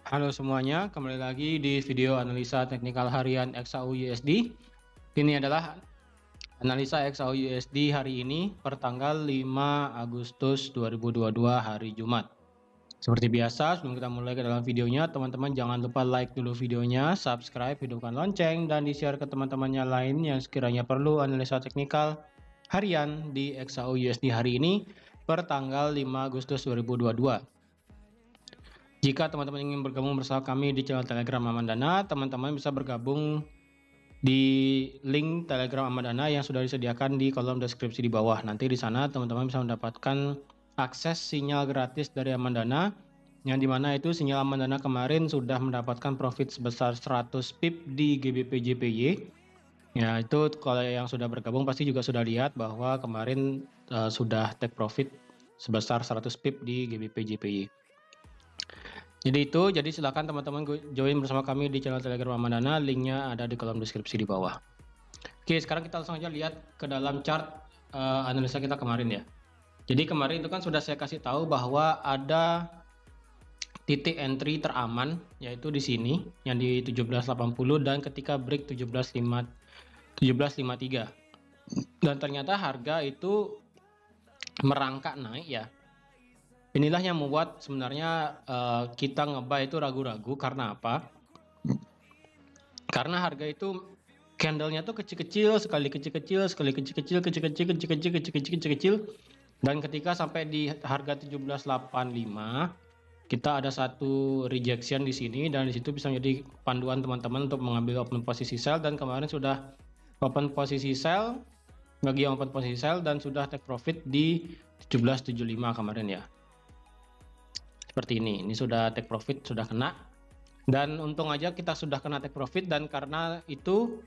Halo semuanya, kembali lagi di video analisa teknikal harian XAU USD. Ini adalah analisa XAU USD hari ini pertanggal 5 Agustus 2022 hari Jumat. Seperti biasa, sebelum kita mulai ke dalam videonya, teman-teman jangan lupa like dulu videonya, subscribe, hidupkan lonceng, dan di-share ke teman-temannya lain yang sekiranya perlu analisa teknikal harian di XAU USD hari ini pertanggal 5 Agustus 2022. Jika teman-teman ingin bergabung bersama kami di channel Telegram Amandana, teman-teman bisa bergabung di link Telegram Amandana yang sudah disediakan di kolom deskripsi di bawah. Nanti di sana teman-teman bisa mendapatkan akses sinyal gratis dari Amandana, yang dimana itu sinyal Amandana kemarin sudah mendapatkan profit sebesar 100 pip di GBP JPY. Ya, itu kalau yang sudah bergabung pasti juga sudah lihat bahwa kemarin sudah take profit sebesar 100 pip di GBP JPY. Jadi silakan teman-teman join bersama kami di channel Telegram Amandana, linknya ada di kolom deskripsi di bawah. Oke, sekarang kita langsung aja lihat ke dalam chart analisa kita kemarin ya. Jadi kemarin itu kan sudah saya kasih tahu bahwa ada titik entry teraman yaitu di sini yang di 1780 dan ketika break 1753. Dan ternyata harga itu merangkak naik ya. Inilah yang membuat sebenarnya kita nge-buy itu ragu-ragu. Karena apa? Karena harga itu candlenya tuh kecil-kecil, sekali kecil-kecil, sekali kecil-kecil, kecil-kecil, kecil-kecil, kecil-kecil, kecil-kecil. Dan ketika sampai di harga 1785, kita ada satu rejection di sini dan di situ bisa menjadi panduan teman-teman untuk mengambil open posisi sell. Dan kemarin sudah open posisi sell, bagi yang open posisi sell dan sudah take profit di 1775 kemarin ya. Seperti ini sudah take profit, sudah kena, dan untung aja kita sudah kena take profit. Dan karena itu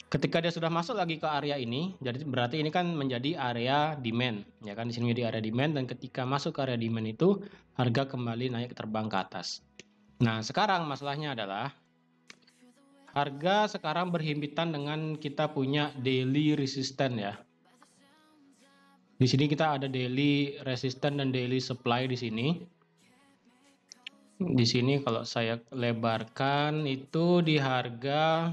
ketika dia sudah masuk lagi ke area ini, jadi berarti ini kan menjadi area demand ya kan, di sini menjadi area demand, dan ketika masuk ke area demand itu harga kembali naik terbang ke atas. Nah, sekarang masalahnya adalah harga sekarang berhimpitan dengan kita punya daily resistance ya. Di sini kita ada daily resistance dan daily supply di sini. Di sini kalau saya lebarkan itu di harga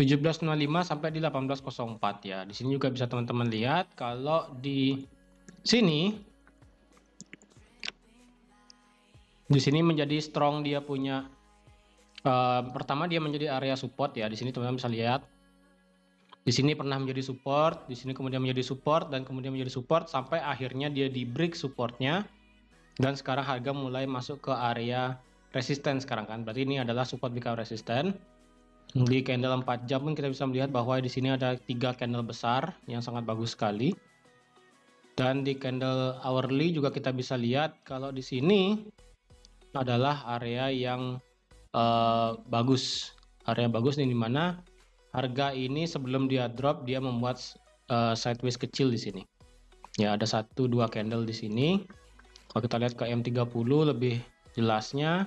17.05 sampai di 18.04 ya. Di sini juga bisa teman-teman lihat kalau di sini menjadi strong, dia punya pertama dia menjadi area support ya. Di sini teman-teman bisa lihat. Di sini pernah menjadi support, di sini kemudian menjadi support, dan kemudian menjadi support sampai akhirnya dia di break supportnya, dan sekarang harga mulai masuk ke area resisten sekarang kan. Berarti ini adalah support become resisten. Di candle 4 jam pun kita bisa melihat bahwa di sini ada 3 candle besar yang sangat bagus sekali. Dan di candle hourly juga kita bisa lihat kalau di sini adalah area yang bagus. Area bagus ini, dimana harga ini sebelum dia drop dia membuat sideways kecil di sini. Ya, ada 1-2 candle di sini. Kalau kita lihat ke M30 lebih jelasnya,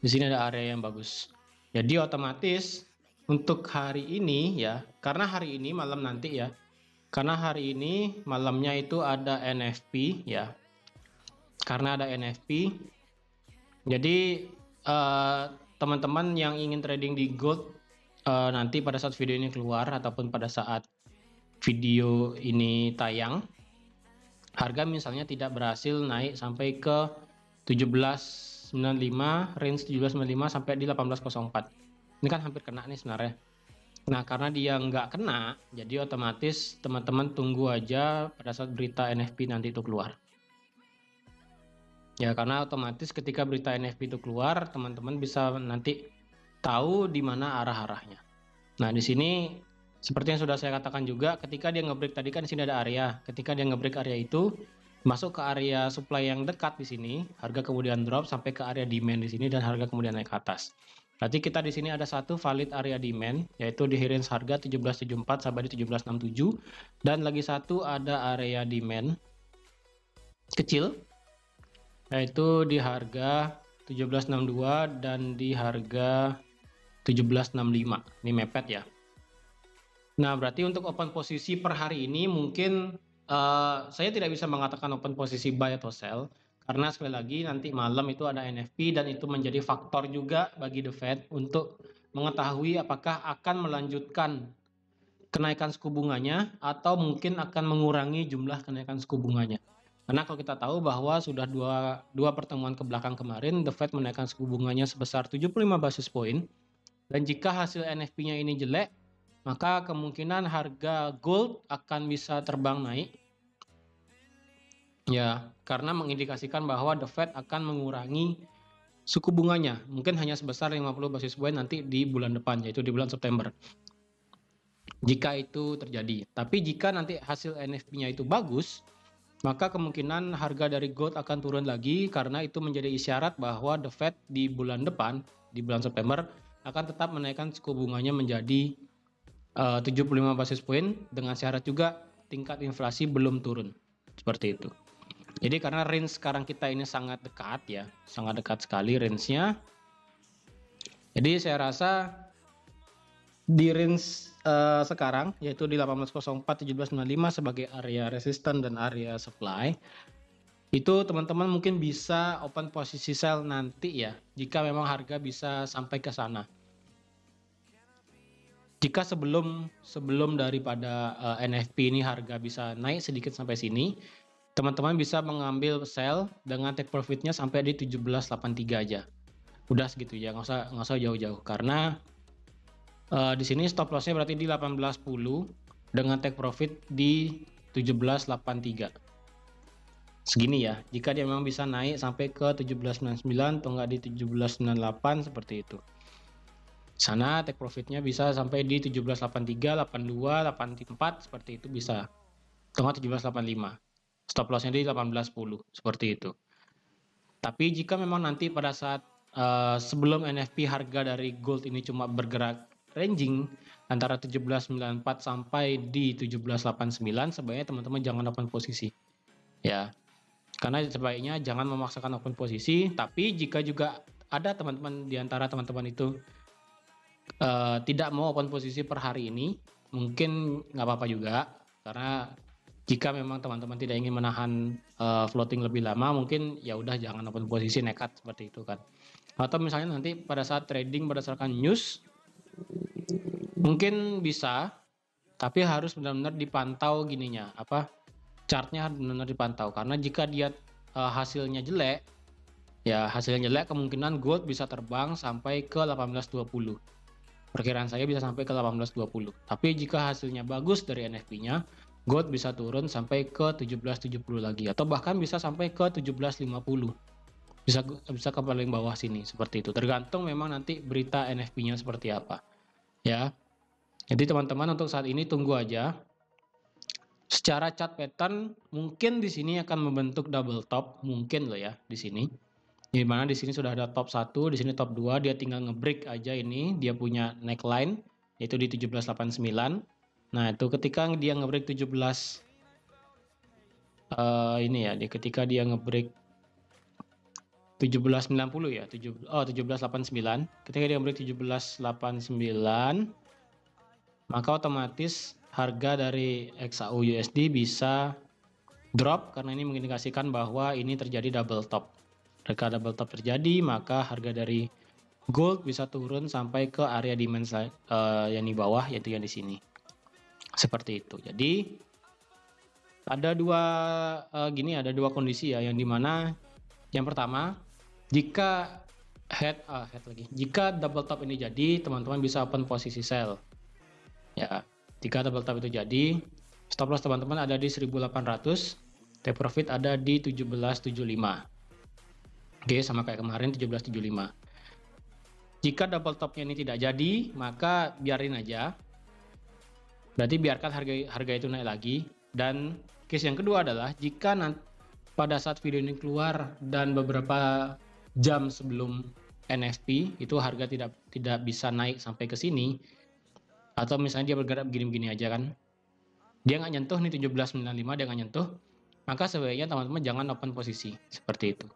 di sini ada area yang bagus. Jadi otomatis untuk hari ini ya, karena hari ini malam nanti ya, karena hari ini malamnya itu ada NFP ya. Karena ada NFP, jadi teman-teman yang ingin trading di gold nanti pada saat video ini keluar ataupun pada saat video ini tayang, harga misalnya tidak berhasil naik sampai ke 1795, range 1795 sampai di 1804. Ini kan hampir kena nih sebenarnya. Nah, karena dia nggak kena, jadi otomatis teman-teman tunggu aja pada saat berita NFP nanti itu keluar. Ya, karena otomatis ketika berita NFP itu keluar, teman-teman bisa nanti tahu di mana arah-arahnya. Nah, di sini seperti yang sudah saya katakan juga, ketika dia ngebreak tadi kan di sini ada area. Ketika dia ngebreak area itu, masuk ke area supply yang dekat di sini, harga kemudian drop sampai ke area demand di sini dan harga kemudian naik ke atas. Berarti kita di sini ada satu valid area demand, yaitu di range harga 1774 sampai di 1767, dan lagi satu ada area demand kecil, yaitu di harga 1762 dan di harga 1765. Ini mepet ya. Nah, berarti untuk open posisi per hari ini mungkin Saya tidak bisa mengatakan open posisi buy atau sell, karena sekali lagi nanti malam itu ada NFP dan itu menjadi faktor juga bagi The Fed untuk mengetahui apakah akan melanjutkan kenaikan suku bunganya atau mungkin akan mengurangi jumlah kenaikan suku bunganya. Karena kalau kita tahu bahwa sudah dua pertemuan ke belakang kemarin, The Fed menaikkan suku bunganya sebesar 75 basis point, dan jika hasil NFP-nya ini jelek, maka kemungkinan harga gold akan bisa terbang naik. Ya, karena mengindikasikan bahwa The Fed akan mengurangi suku bunganya, mungkin hanya sebesar 50 basis point nanti di bulan depan, yaitu di bulan September. Jika itu terjadi. Tapi jika nanti hasil NFP-nya itu bagus, maka kemungkinan harga dari gold akan turun lagi karena itu menjadi isyarat bahwa The Fed di bulan depan, di bulan September, akan tetap menaikkan suku bunganya menjadi 75 basis point dengan syarat juga tingkat inflasi belum turun. Seperti itu. Jadi karena range sekarang kita ini sangat dekat ya, sangat dekat sekali range-nya. Jadi saya rasa di range sekarang yaitu di 1804 1795 sebagai area resistance dan area supply. Itu teman-teman mungkin bisa open posisi sell nanti ya, jika memang harga bisa sampai ke sana. Jika sebelum daripada NFP ini harga bisa naik sedikit sampai sini, teman-teman bisa mengambil sell dengan take profitnya sampai di 1783 aja. Udah segitu ya, nggak usah jauh-jauh. Karena di sini stop lossnya berarti di 1810 dengan take profit di 1783. Segini ya, jika dia memang bisa naik sampai ke 1799 atau enggak di 1798 seperti itu. Sana take profitnya bisa sampai di 1783, 82, 84 seperti itu bisa. Atau enggak 1785. Stop lossnya di 1810 seperti itu. Tapi jika memang nanti pada saat sebelum NFP harga dari gold ini cuma bergerak ranging antara 1794 sampai di 1789, sebaiknya teman-teman jangan open posisi. Ya. Karena sebaiknya jangan memaksakan open posisi, tapi jika juga ada teman-teman di antara teman-teman itu tidak mau open posisi per hari ini, mungkin nggak apa-apa juga, karena jika memang teman-teman tidak ingin menahan floating lebih lama, mungkin ya udah jangan open posisi nekat seperti itu kan. Atau misalnya nanti pada saat trading berdasarkan news, mungkin bisa, tapi harus benar-benar dipantau gininya, chartnya harus benar-benar dipantau. Karena jika dia hasilnya jelek, kemungkinan gold bisa terbang sampai ke 1820. Perkiraan saya bisa sampai ke 1820. Tapi jika hasilnya bagus dari NFP-nya, gold bisa turun sampai ke 1770 lagi, atau bahkan bisa sampai ke 1750. Bisa ke paling bawah sini seperti itu. Tergantung memang nanti berita NFP-nya seperti apa. Ya. Jadi teman-teman untuk saat ini tunggu aja. Secara chart pattern mungkin di sini akan membentuk double top, mungkin loh ya di sini. Di mana di sini sudah ada top 1, di sini top 2, dia tinggal nge-break aja ini, dia punya neckline yaitu di 1789. Nah, itu ketika dia nge-break 17 ini ya, ketika dia nge-break 1790 ya, 1789. Ketika dia nge-break 1789, maka otomatis harga dari XAU USD bisa drop karena ini mengindikasikan bahwa ini terjadi double top. Jika double top terjadi, maka harga dari gold bisa turun sampai ke area demand yang di bawah, yaitu yang di sini. Seperti itu. Jadi ada dua kondisi ya, yang dimana yang pertama, jika jika double top ini jadi, teman-teman bisa open posisi sell. Ya, jika double top itu jadi, stop loss teman-teman ada di 1800, take profit ada di 1775. Oke, sama kayak kemarin 1775. Jika double topnya ini tidak jadi, maka biarin aja. Berarti biarkan harga itu naik lagi. Dan case yang kedua adalah jika pada saat video ini keluar dan beberapa jam sebelum NFP itu harga tidak bisa naik sampai ke sini, atau misalnya dia bergerak begini-begini aja kan, dia nggak nyentuh nih 1795, dia nggak nyentuh, maka sebaiknya teman-teman jangan open posisi seperti itu.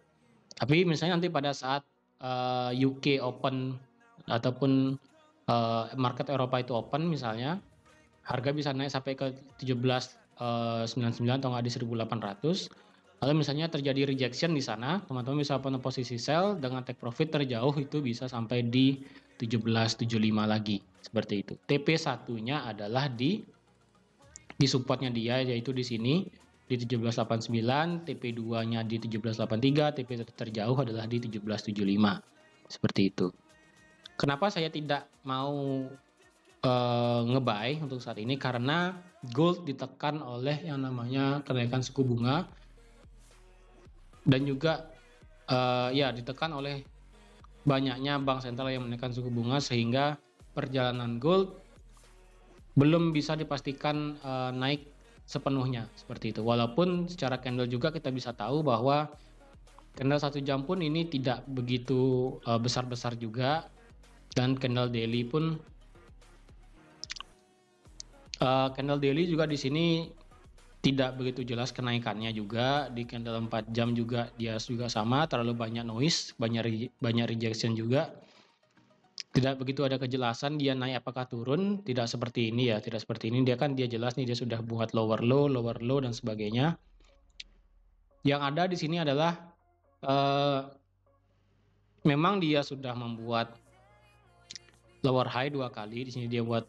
Tapi misalnya nanti pada saat UK open ataupun market Eropa itu open misalnya, harga bisa naik sampai ke 99 atau nggak di 1800. Lalu misalnya terjadi rejection di sana, teman-teman bisa open posisi sell dengan take profit terjauh itu bisa sampai di 1775 lagi, seperti itu. TP1-nya adalah di supportnya dia, yaitu di sini di 1789, TP2-nya di 1783, TP terjauh adalah di 1775, seperti itu. Kenapa saya tidak mau nge-buy untuk saat ini? Karena gold ditekan oleh yang namanya kenaikan suku bunga, dan juga ya ditekan oleh banyaknya bank sentral yang menaikkan suku bunga, sehingga perjalanan gold belum bisa dipastikan naik sepenuhnya, seperti itu. Walaupun secara candle juga kita bisa tahu bahwa candle 1 jam pun ini tidak begitu besar-besar juga, dan candle daily pun juga di sini tidak begitu jelas kenaikannya juga. Di candle 4 jam juga dia juga sama, terlalu banyak noise, banyak rejection juga. Tidak begitu ada kejelasan dia naik apakah turun, tidak seperti ini ya, tidak seperti ini. Dia jelas nih, dia sudah buat lower low dan sebagainya. Yang ada di sini adalah memang dia sudah membuat lower high 2 kali. Di sini dia buat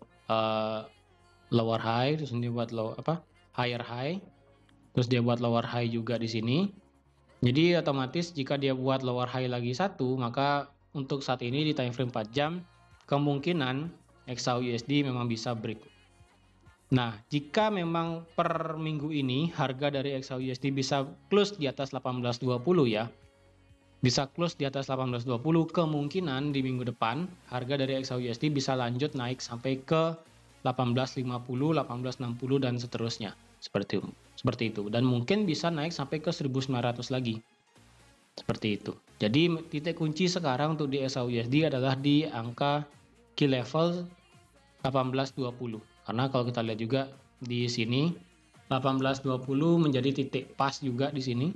lower high, terus dia buat higher high, terus dia buat lower high juga di sini. Jadi otomatis jika dia buat lower high lagi 1, maka untuk saat ini di time frame 4 jam kemungkinan XAUUSD memang bisa break. Nah, jika memang per minggu ini harga dari XAUUSD bisa close di atas 1820 ya, bisa close di atas 1820, kemungkinan di minggu depan harga dari XAUUSD bisa lanjut naik sampai ke 1850, 1860 dan seterusnya, seperti itu. Dan mungkin bisa naik sampai ke 1900 lagi, seperti itu. Jadi titik kunci sekarang untuk di XAUUSD adalah di angka key level 1820. Karena kalau kita lihat juga di sini 1820 menjadi titik pas juga di sini.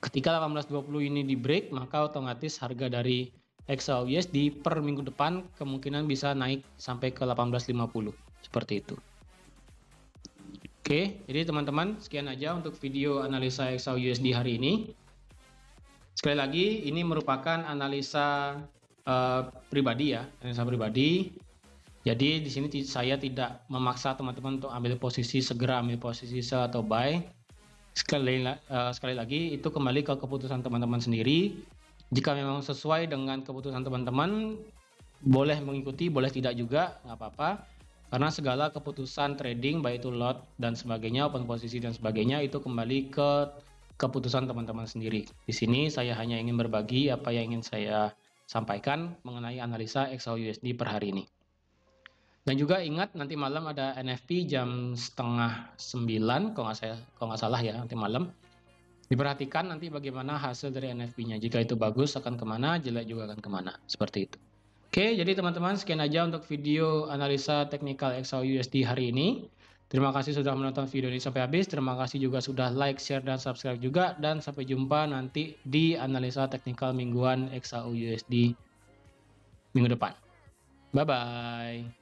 Ketika 1820 ini di break, maka otomatis harga dari XAUUSD per minggu depan kemungkinan bisa naik sampai ke 1850, seperti itu. Oke, jadi teman-teman sekian aja untuk video analisa XAUUSD hari ini. Sekali lagi, ini merupakan analisa pribadi ya, analisa pribadi. Jadi di sini saya tidak memaksa teman-teman untuk segera ambil posisi sell atau buy. Sekali lagi, itu kembali ke keputusan teman-teman sendiri. Jika memang sesuai dengan keputusan teman-teman, boleh mengikuti, boleh tidak juga, nggak apa-apa. Karena segala keputusan trading, baik itu lot dan sebagainya, open posisi dan sebagainya, itu kembali ke keputusan teman-teman sendiri. Di sini saya hanya ingin berbagi apa yang ingin saya sampaikan mengenai analisa XAUUSD per hari ini. Dan juga ingat, nanti malam ada NFP jam 8:30 kalau nggak salah ya, nanti malam. Diperhatikan nanti bagaimana hasil dari NFP-nya. Jika itu bagus akan kemana, jelek juga akan kemana. Seperti itu. Oke, jadi teman-teman sekian aja untuk video analisa teknikal XAUUSD hari ini. Terima kasih sudah menonton video ini sampai habis. Terima kasih juga sudah like, share, dan subscribe juga. Dan sampai jumpa nanti di analisa teknikal mingguan XAUUSD minggu depan. Bye-bye.